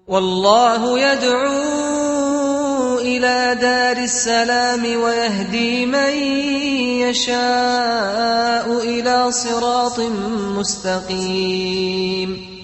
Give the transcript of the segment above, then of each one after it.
والله يدعو إلى دار السلام ويهدي من يشاء إلى صراط مستقيم.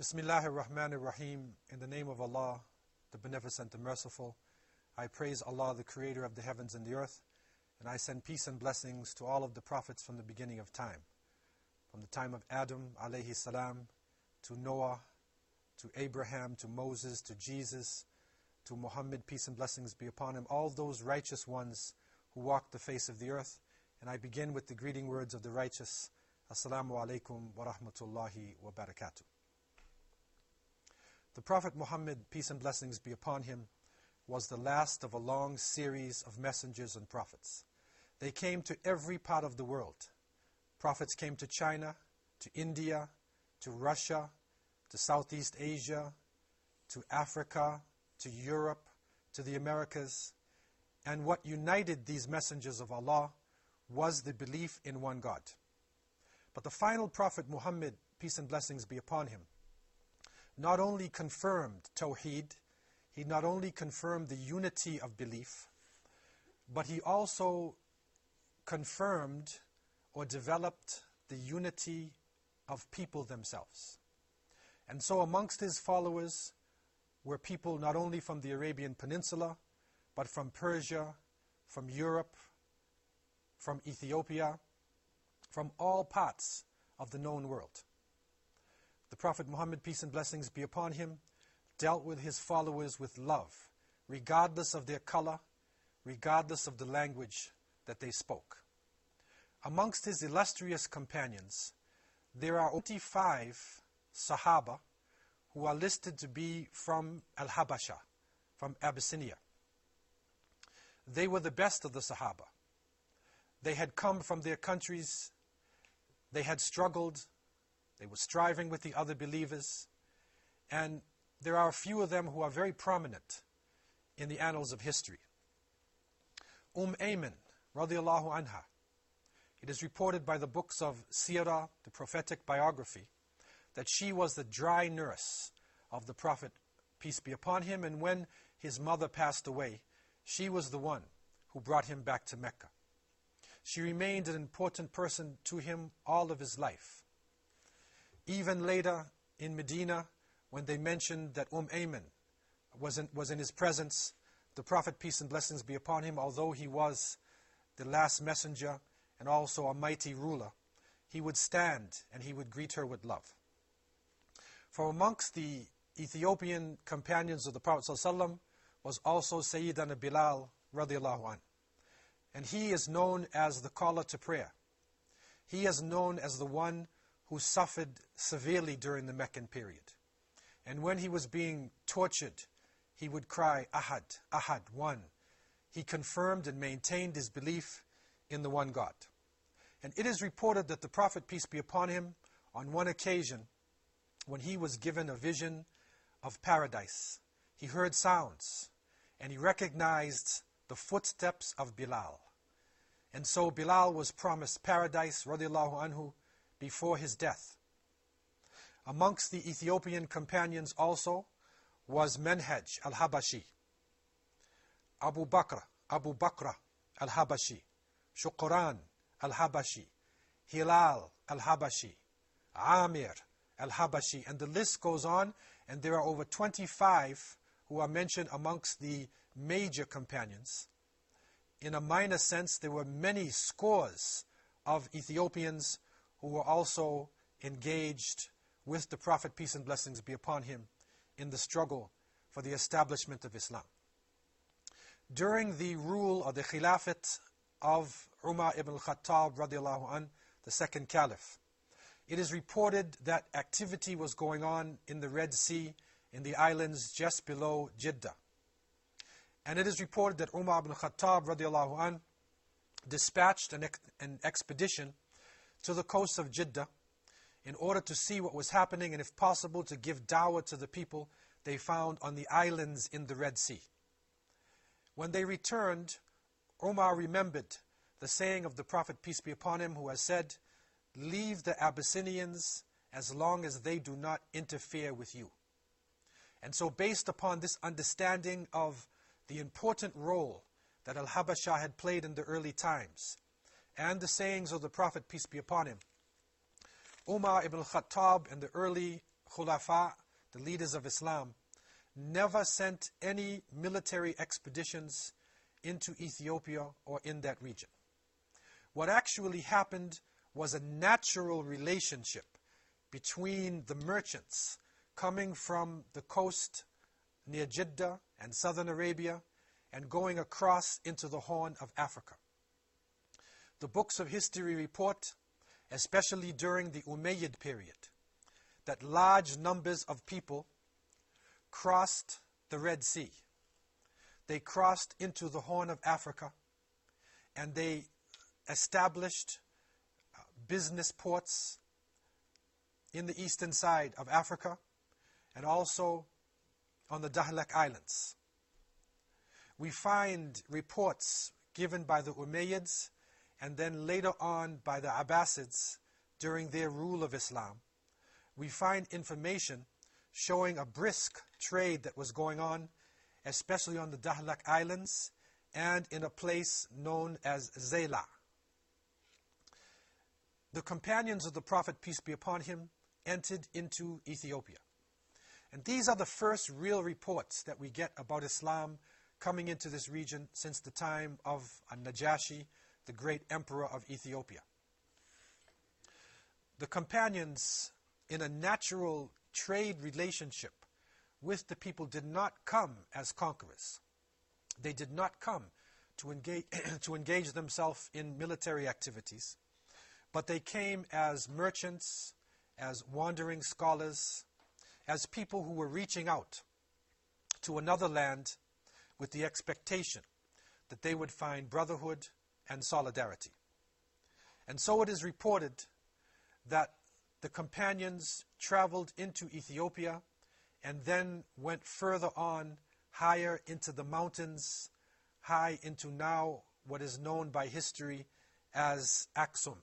Bismillahir Rahmanir Rahim. In the name of Allah, the Beneficent, the Merciful. I praise Allah, the Creator of the heavens and the earth, and I send peace and blessings to all of the prophets from the beginning of time. From the time of Adam alayhi salam, to Noah, to Abraham, to Moses, to Jesus, to Muhammad, peace and blessings be upon him, all those righteous ones who walk the face of the earth. And I begin with the greeting words of the righteous. Assalamu alaikum wa rahmatullahi wa barakatuh. The Prophet Muhammad, peace and blessings be upon him, was the last of a long series of messengers and prophets. They came to every part of the world. Prophets came to China, to India, to Russia, to Southeast Asia, to Africa, to Europe, to the Americas. And what united these messengers of Allah was the belief in one God. But the final Prophet Muhammad, peace and blessings be upon him, not only confirmed Tawheed, he not only confirmed the unity of belief, but he also confirmed or developed the unity of people themselves. And so amongst his followers were people not only from the Arabian Peninsula, but from Persia, from Europe, from Ethiopia, from all parts of the known world. The Prophet Muhammad, peace and blessings be upon him, dealt with his followers with love, regardless of their color, regardless of the language that they spoke. Amongst his illustrious companions, there are 25 Sahaba who are listed to be from Al-Habasha, from Abyssinia. They were the best of the Sahaba. They had come from their countries, they had struggled, they were striving with the other believers, and there are a few of them who are very prominent in the annals of history. Ayman, radiallahu anha, it is reported by the books of Sirah, the prophetic biography, that she was the dry nurse of the Prophet, peace be upon him, and when his mother passed away, she was the one who brought him back to Mecca. She remained an important person to him all of his life. Even later in Medina, when they mentioned that Ayman was in his presence, the Prophet, peace and blessings be upon him, although he was the last messenger and also a mighty ruler, he would stand and he would greet her with love. From amongst the Ethiopian companions of the Prophet ﷺ was also Sayyidina Bilal radiallahu anh. And he is known as the caller to prayer. He is known as the one who suffered severely during the Meccan period. And when he was being tortured, he would cry, Ahad, Ahad, one. He confirmed and maintained his belief in the one God. And it is reported that the Prophet, peace be upon him, on one occasion, when he was given a vision of paradise, he heard sounds, and he recognized the footsteps of Bilal. And so Bilal was promised paradise, radiallahu anhu, before his death. Amongst the Ethiopian companions also was Menhaj al-Habashi, Abu Bakr al-Habashi, Shukran al-Habashi, Hilal al-Habashi, Amir al-Habashi, and the list goes on, and there are over 25 who are mentioned amongst the major companions. In a minor sense, there were many scores of Ethiopians who were also engaged with the Prophet, peace and blessings be upon him, in the struggle for the establishment of Islam. during the rule or the Khilafat of Umar ibn al-Khattab radiallahu anh, the second caliph. It is reported that activity was going on in the Red Sea, in the islands just below Jeddah. And it is reported that Umar ibn al-Khattab radiallahu anh dispatched an expedition to the coast of Jeddah in order to see what was happening and, if possible, to give dawah to the people they found on the islands in the Red Sea. When they returned, Umar remembered the saying of the Prophet, peace be upon him, who has said, "Leave the Abyssinians as long as they do not interfere with you." And so, based upon this understanding of the important role that Al-Habasha had played in the early times, and the sayings of the Prophet, peace be upon him, Umar ibn al-Khattab and the early Khulafa, the leaders of Islam, never sent any military expeditions into Ethiopia or in that region. What actually happened was a natural relationship between the merchants coming from the coast near Jeddah and southern Arabia and going across into the Horn of Africa. The books of history report, especially during the Umayyad period, that large numbers of people crossed the Red Sea. They crossed into the Horn of Africa, and they established business ports in the eastern side of Africa and also on the Dahlak Islands. We find reports given by the Umayyads and then later on by the Abbasids during their rule of Islam. We find information showing a brisk trade that was going on, especially on the Dahlak Islands and in a place known as Zayla. The companions of the Prophet, peace be upon him, entered into Ethiopia. And these are the first real reports that we get about Islam coming into this region since the time of Najashi, the great emperor of Ethiopia. The companions, in a natural trade relationship with the people, did not come as conquerors. They did not come to engage themselves in military activities, but they came as merchants, as wandering scholars, as people who were reaching out to another land with the expectation that they would find brotherhood and solidarity. And so it is reported that the companions traveled into Ethiopia and then went further on, higher into the mountains, high into now what is known by history as Aksum.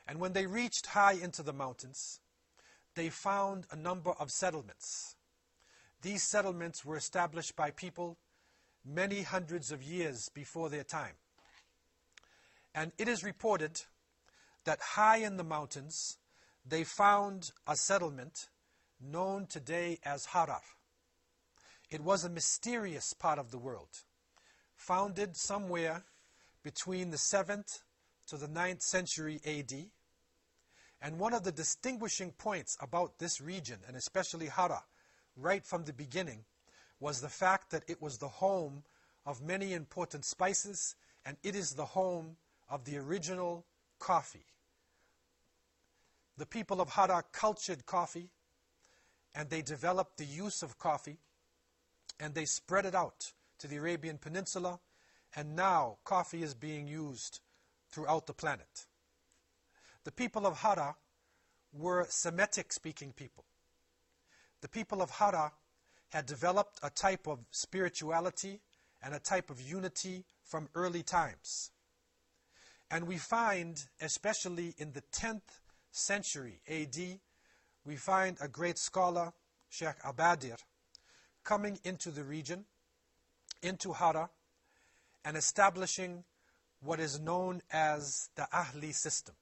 And when they reached high into the mountains, they found a number of settlements. These settlements were established by people many hundreds of years before their time. And it is reported that high in the mountains, they found a settlement known today as Harar. It was a mysterious part of the world, founded somewhere between the 7th to the 9th century AD. And one of the distinguishing points about this region, and especially Harar, right from the beginning, was the fact that it was the home of many important spices, and it is the home of the original coffee. The people of Harar cultured coffee, and they developed the use of coffee, and they spread it out to the Arabian Peninsula, and now coffee is being used throughout the planet. The people of Harar were Semitic-speaking people. The people of Harar had developed a type of spirituality and a type of unity from early times. And we find, especially in the 10th century AD, we find a great scholar, Sheikh Abadir, coming into the region, into Harar, and establishing what is known as the Ahli system.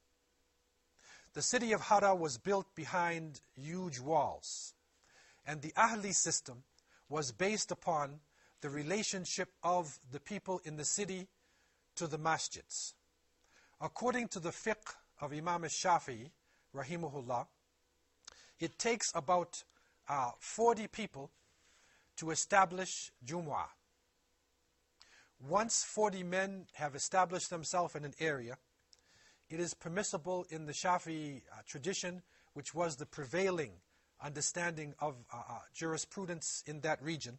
The city of Harar was built behind huge walls, and the Ahli system was based upon the relationship of the people in the city to the masjids. According to the fiqh of Imam al-Shafi'i, rahimahullah, it takes about 40 people to establish Jumu'ah. once 40 men have established themselves in an area, it is permissible in the Shafi'i tradition, which was the prevailing understanding of jurisprudence in that region,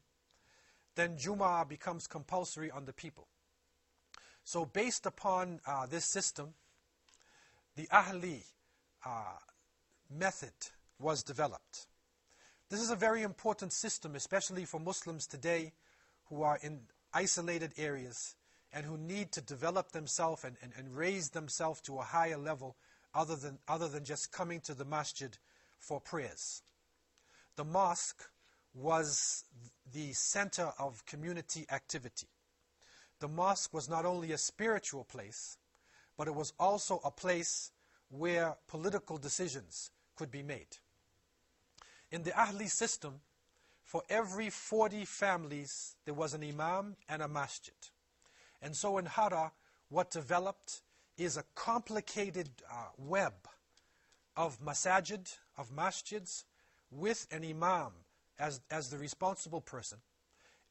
then Jum'ah becomes compulsory on the people. So based upon this system, the Ahli method was developed. This is a very important system, especially for Muslims today who are in isolated areas and who need to develop themselves and raise themselves to a higher level other than just coming to the masjid for prayers. The mosque was the center of community activity. The mosque was not only a spiritual place, but it was also a place where political decisions could be made. In the Ahli system, for every 40 families, there was an imam and a masjid. And so in Hara, what developed is a complicated web of masajid, of masjids, with an imam as the responsible person.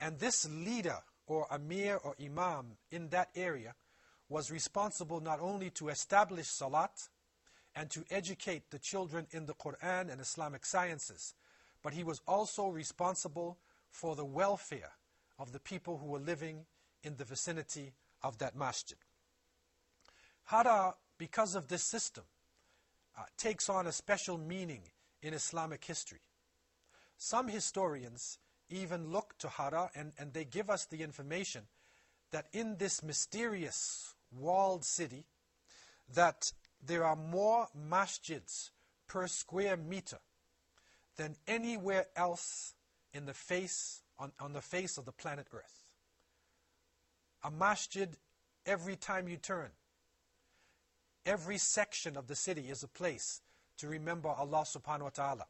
And this leader, or amir or imam in that area, was responsible not only to establish salat and to educate the children in the Quran and Islamic sciences, but he was also responsible for the welfare of the people who were living in the vicinity of that masjid. Hara, because of this system, takes on a special meaning in Islamic history. Some historians even look to Hara and they give us the information that in this mysterious walled city, that there are more masjids per square meter than anywhere else in the face, on the face of the planet Earth. A masjid every time you turn. Every section of the city is a place to remember Allah subhanahu wa ta'ala.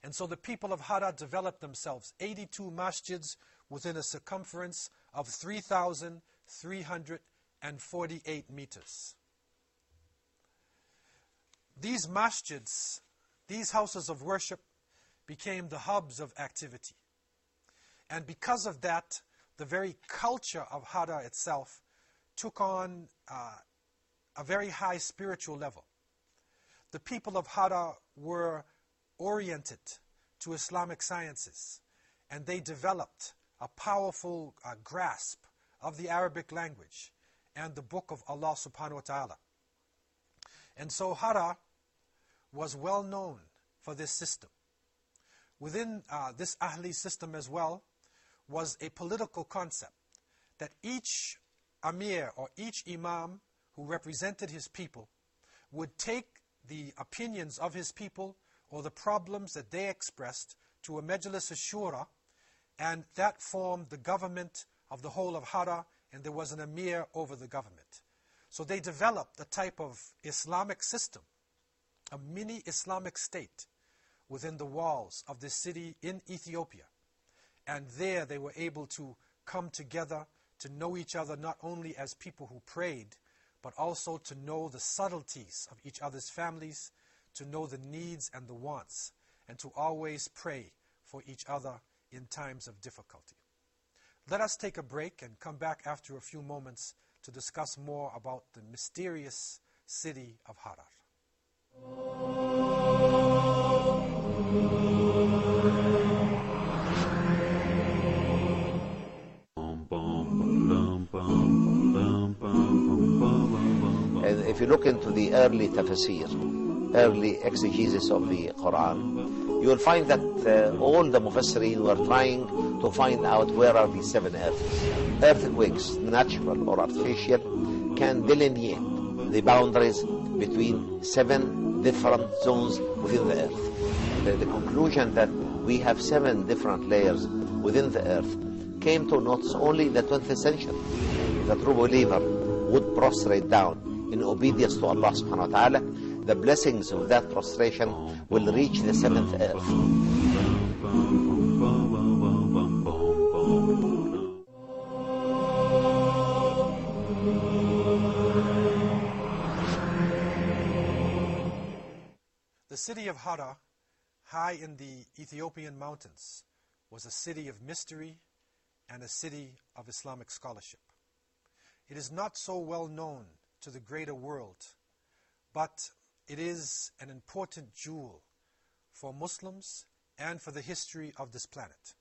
And so the people of Hara developed themselves 82 masjids within a circumference of 3,348 meters. These masjids, these houses of worship, became the hubs of activity. And because of that, the very culture of Hara itself took on a very high spiritual level. The people of Hara were oriented to Islamic sciences, and they developed a powerful grasp of the Arabic language and the book of Allah subhanahu wa ta'ala. And so Hara was well known for this system. Within this Ahli system as well was a political concept that each Amir or each Imam who represented his people would take the opinions of his people or the problems that they expressed to a Majlis al-Shura, and that formed the government of the whole of Hara, and there was an Amir over the government. So they developed a type of Islamic system, a mini Islamic state within the walls of this city in Ethiopia. And there they were able to come together to know each other not only as people who prayed, but also to know the subtleties of each other's families, to know the needs and the wants, and to always pray for each other in times of difficulty. Let us take a break and come back after a few moments to discuss more about the mysterious city of Harar. If you look into the early tafsir, early exegesis of the Quran, you will find that all the Mufassirin were trying to find out where are the seven earths. Earthquakes, natural or artificial, can delineate the boundaries between seven different zones within the earth. The conclusion that we have seven different layers within the earth came to notice only in the 20th century. The true believer would prostrate down in obedience to Allah subhanahu wa ta'ala. The blessings of that prostration will reach the seventh earth. The city of Hara, high in the Ethiopian mountains, was a city of mystery and a city of Islamic scholarship. It is not so well known to the greater world, but it is an important jewel for Muslims and for the history of this planet.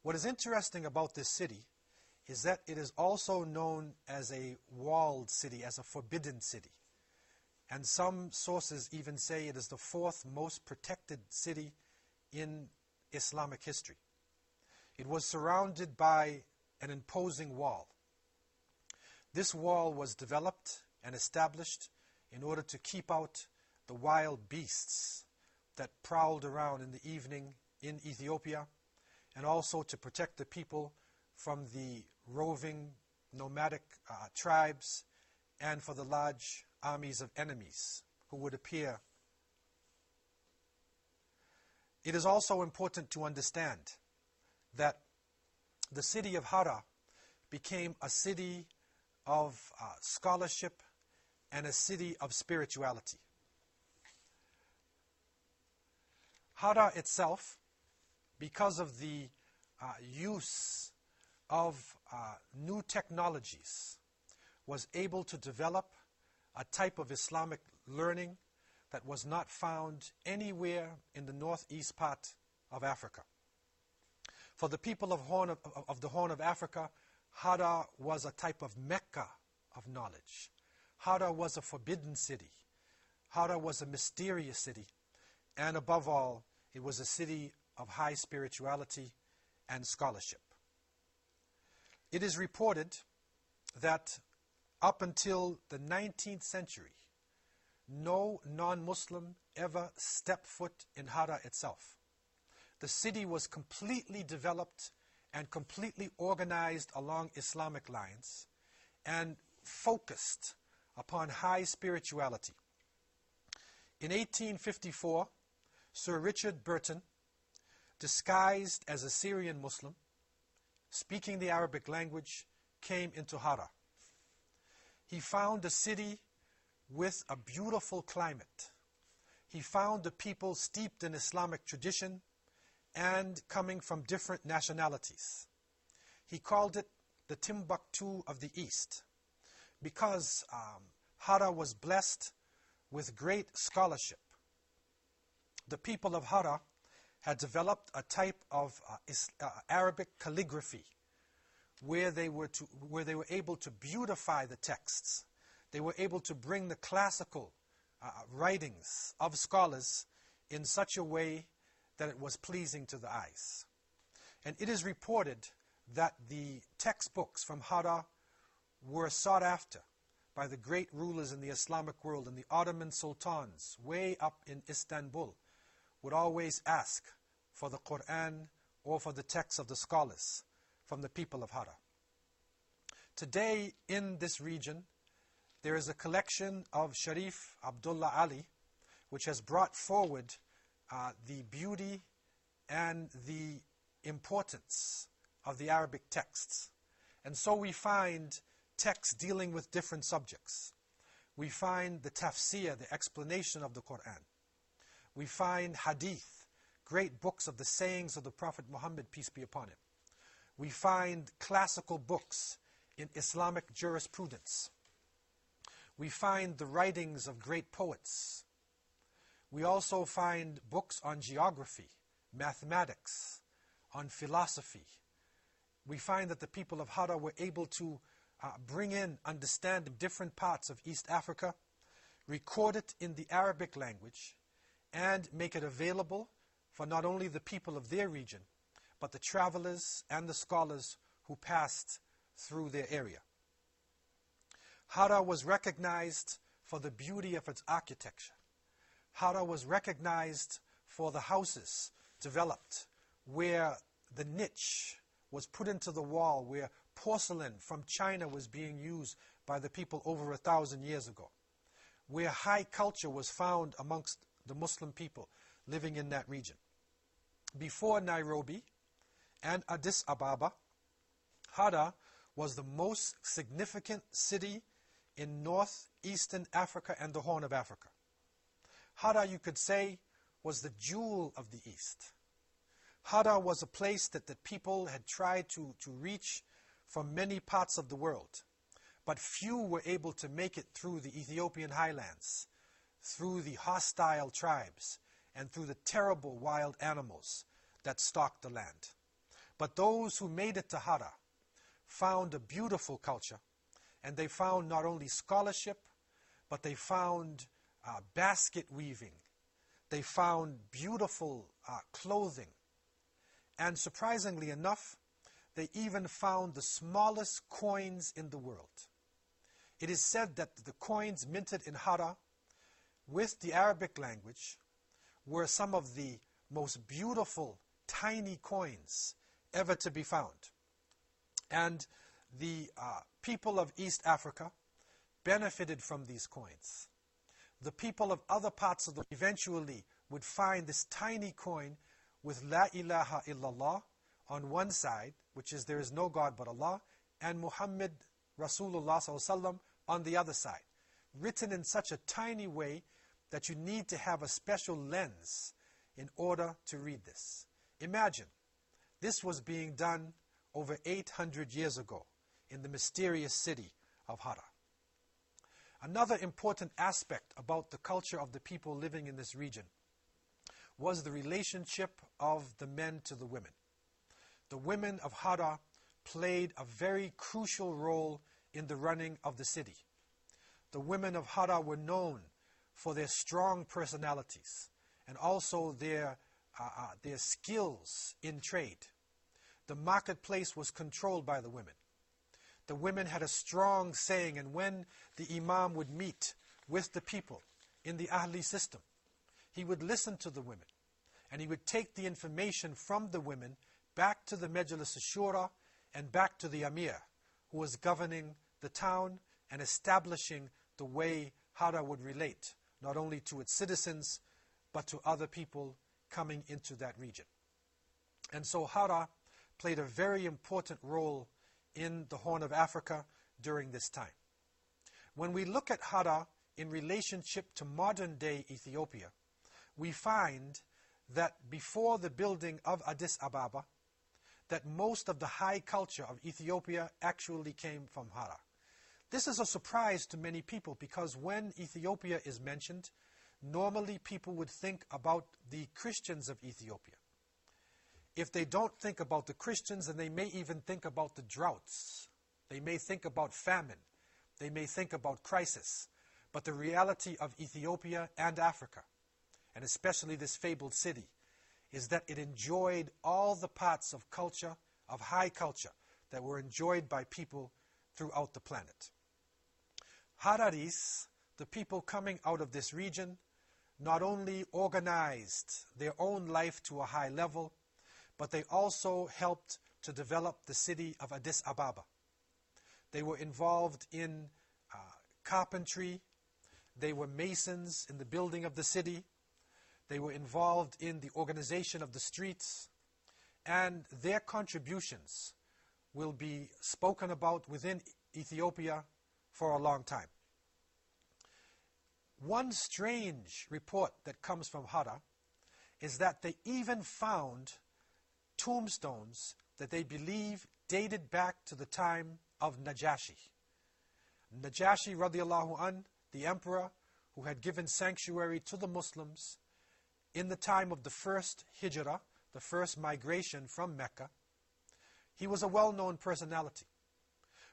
What is interesting about this city is that it is also known as a walled city, as a forbidden city. And some sources even say it is the fourth most protected city in Islamic history. It was surrounded by an imposing wall. This wall was developed and established in order to keep out the wild beasts that prowled around in the evening in Ethiopia, and also to protect the people from the roving nomadic tribes and for the large armies of enemies who would appear. It is also important to understand that the city of Hara became a city of scholarship and a city of spirituality. Hara itself, because of the use of new technologies, was able to develop a type of Islamic learning that was not found anywhere in the northeast part of Africa. For the people of the Horn of Africa, Hara was a type of Mecca of knowledge. Hara was a forbidden city. Hara was a mysterious city. And above all, it was a city of high spirituality and scholarship. It is reported that up until the 19th century, no non-Muslim ever stepped foot in Hara itself. The city was completely developed and completely organized along Islamic lines and focused upon high spirituality. In 1854, Sir Richard Burton, disguised as a Syrian Muslim, speaking the Arabic language, came into Hara. He found a city with a beautiful climate. He found the people steeped in Islamic tradition and coming from different nationalities. He called it the Timbuktu of the East because Hara was blessed with great scholarship. The people of Hara had developed a type of Arabic calligraphy where they were able to beautify the texts. They were able to bring the classical writings of scholars in such a way that it was pleasing to the eyes. And it is reported that the textbooks from Hara were sought after by the great rulers in the Islamic world, and the Ottoman sultans way up in Istanbul would always ask for the Quran or for the texts of the scholars from the people of Hara. Today in this region, there is a collection of Sharif Abdullah Ali, which has brought forward the beauty and the importance of the Arabic texts. And so we find texts dealing with different subjects. We find the tafsir, the explanation of the Quran. We find hadith, great books of the sayings of the Prophet Muhammad, peace be upon him. We find classical books in Islamic jurisprudence. We find the writings of great poets. We also find books on geography, mathematics, on philosophy. We find that the people of Hara were able to bring in, understand different parts of East Africa, record it in the Arabic language, and make it available for not only the people of their region, but the travelers and the scholars who passed through their area. Hara was recognized for the beauty of its architecture. Hara was recognized for the houses developed where the niche was put into the wall, where porcelain from China was being used by the people over 1,000 years ago, where high culture was found amongst the Muslim people living in that region. Before Nairobi and Addis Ababa, Hara was the most significant city in northeastern Africa and the Horn of Africa. Hara, you could say, was the jewel of the East. Hara was a place that the people had tried to reach from many parts of the world, but few were able to make it through the Ethiopian highlands, through the hostile tribes, and through the terrible wild animals that stalked the land. But those who made it to Hara found a beautiful culture, and they found not only scholarship, but they found basket weaving. They found beautiful clothing. And surprisingly enough, they even found the smallest coins in the world. It is said that the coins minted in Hara with the Arabic language were some of the most beautiful tiny coins ever to be found. And the people of East Africa benefited from these coins. The people of other parts of the world eventually would find this tiny coin with La ilaha illallah on one side, which is there is no God but Allah, and Muhammad Rasulullah sallallahu on the other side, written in such a tiny way that you need to have a special lens in order to read this. Imagine, this was being done over 800 years ago in the mysterious city of Hara. Another important aspect about the culture of the people living in this region was the relationship of the men to the women. The women of Hara played a very crucial role in the running of the city. The women of Hara were known for their strong personalities and also their skills in trade. The marketplace was controlled by the women. The women had a strong saying, and when the Imam would meet with the people in the Ahli system, he would listen to the women, and he would take the information from the women back to the Majlis al-Shura and back to the Amir, who was governing the town and establishing the way Hara would relate, not only to its citizens, but to other people coming into that region. And so Hara played a very important role in the Horn of Africa during this time. When we look at Hara in relationship to modern-day Ethiopia, we find that before the building of Addis Ababa, that most of the high culture of Ethiopia actually came from Hara. This is a surprise to many people because when Ethiopia is mentioned, normally people would think about the Christians of Ethiopia. If they don't think about the Christians, then they may even think about the droughts. They may think about famine. They may think about crisis. But the reality of Ethiopia and Africa, and especially this fabled city, is that it enjoyed all the parts of culture, of high culture, that were enjoyed by people throughout the planet. Hararis, the people coming out of this region, not only organized their own life to a high level, but they also helped to develop the city of Addis Ababa. They were involved in carpentry. They were masons in the building of the city. They were involved in the organization of the streets. And their contributions will be spoken about within Ethiopia for a long time. One strange report that comes from Hara is that they even found tombstones that they believe dated back to the time of Najashi. Najashi radiallahu an, the emperor who had given sanctuary to the Muslims in the time of the first hijrah, the first migration from Mecca. He was a well-known personality.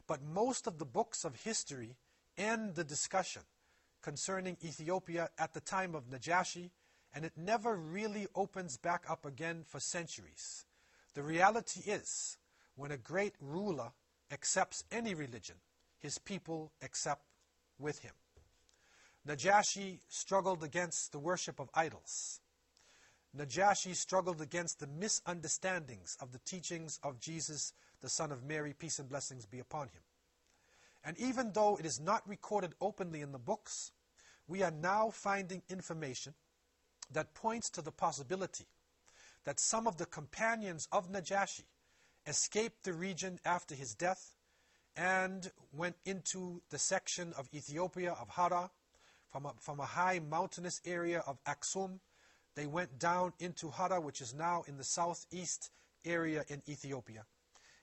But most of the books of history end the discussion concerning Ethiopia at the time of Najashi, and it never really opens back up again for centuries. The reality is, when a great ruler accepts any religion, his people accept with him. Najashi struggled against the worship of idols. Najashi struggled against the misunderstandings of the teachings of Jesus, the son of Mary, peace and blessings be upon him. And even though it is not recorded openly in the books, we are now finding information that points to the possibility that some of the companions of Najashi escaped the region after his death and went into the section of Ethiopia of Hara from a high mountainous area of Aksum They went down into Hara, which is now in the southeast area in Ethiopia,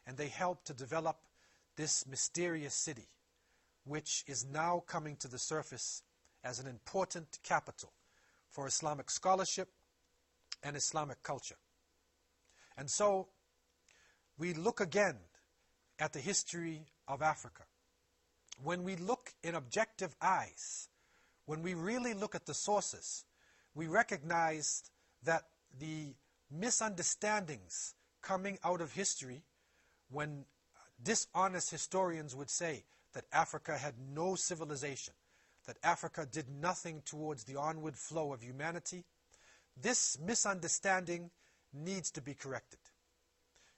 and they helped to develop this mysterious city, which is now coming to the surface as an important capital for Islamic scholarship and Islamic culture. And so we look again at the history of Africa. When we look in objective eyes, when we really look at the sources, we recognize that the misunderstandings coming out of history, when dishonest historians would say that Africa had no civilization, that Africa did nothing towards the onward flow of humanity, this misunderstanding needs to be corrected.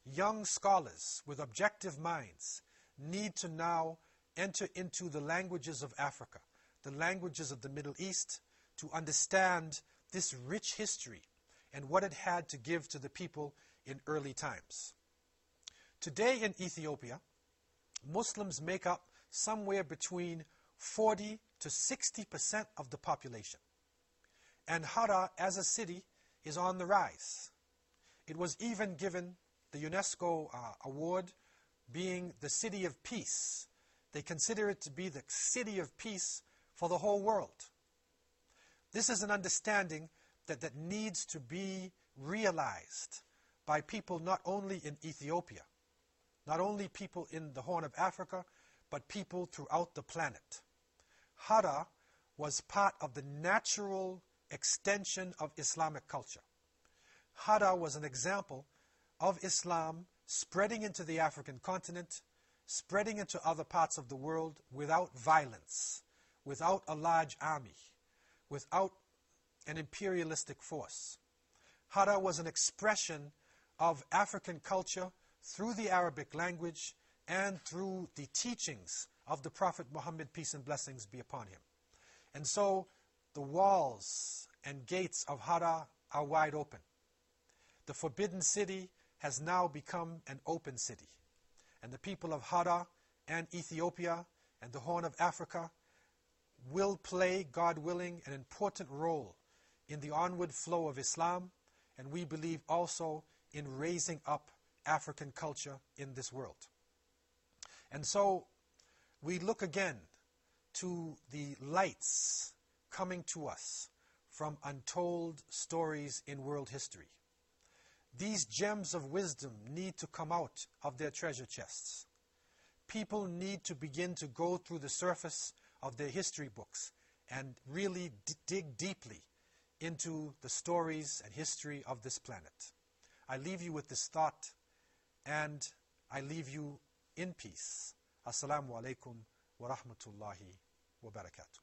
Young scholars with objective minds need to now enter into the languages of Africa, the languages of the Middle East, to understand this rich history and what it had to give to the people in early times. Today in Ethiopia, Muslims make up somewhere between 40 to 60% of the population. And Hara as a city is on the rise. It was even given the UNESCO award, being the city of peace. They consider it to be the city of peace for the whole world. This is an understanding that needs to be realized by people not only in Ethiopia, not only people in the Horn of Africa, but people throughout the planet. Hara was part of the natural extension of Islamic culture. Hara was an example of Islam spreading into the African continent, spreading into other parts of the world without violence, without a large army, without an imperialistic force. Hara was an expression of African culture through the Arabic language and through the teachings of the Prophet Muhammad, peace and blessings be upon him. And so the walls and gates of Hara are wide open. The forbidden city has now become an open city. And the people of Hara and Ethiopia and the Horn of Africa will play, God willing, an important role in the onward flow of Islam, and we believe also in raising up African culture in this world. And so we look again to the lights coming to us from untold stories in world history. These gems of wisdom need to come out of their treasure chests. People need to begin to go through the surface of their history books and really dig deeply into the stories and history of this planet. I leave you with this thought, and I leave you in peace. Assalamu alaikum wa rahmatullahi wa barakatuh.